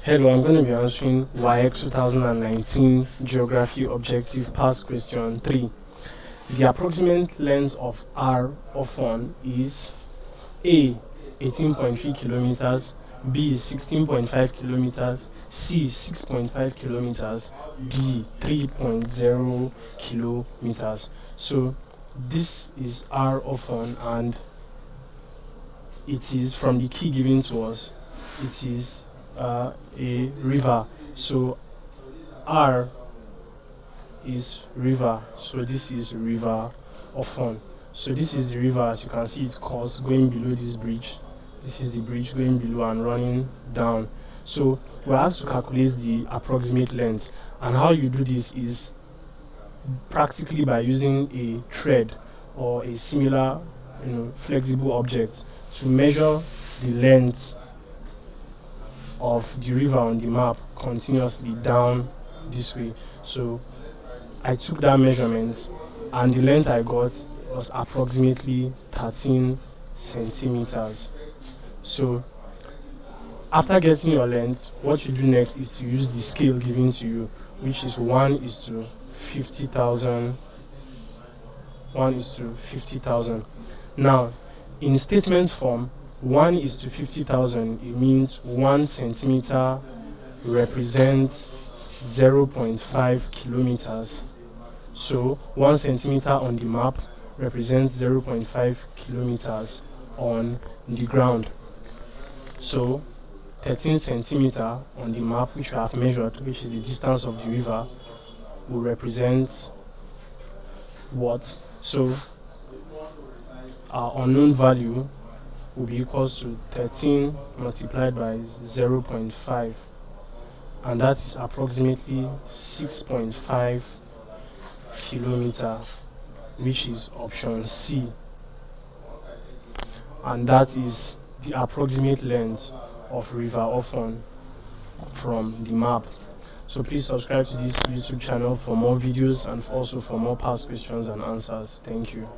Hello, I'm going to be answering WAEC 2019 Geography Objective Past Question 3. The approximate length of R of 1 is A. 18.3 kilometers, B. 16.5 kilometers, C. 6.5 kilometers, D. 3.0 kilometers. So this is R of 1 and it is from the key given to us. It is a river, so R is river, so this is river of 1. So this is the river. As you can see, its course going below this bridge. This is the bridge going below and running down. So we're asked to calculate the approximate length, and how you do this is practically by using a thread or a similar flexible object to measure the length of the river on the map continuously down this way. So I took that measurement and the length I got was approximately 13 centimeters. So after getting your length, what you do next is to use the scale given to you, which is 1:50,000. 1:50,000. Now in statement form, 1:50,000, it means 1 centimeter represents 0.5 kilometers. So 1 centimeter on the map represents 0.5 kilometers on the ground. So 13 centimeter on the map, which we have measured, which is the distance of the river, will represent what? So our unknown value will be equals to 13 multiplied by 0.5, and that is approximately 6.5 kilometer, which is option C, and that is the approximate length of River Often from the map. So please subscribe to this YouTube channel for more videos and also for more past questions and answers. Thank you.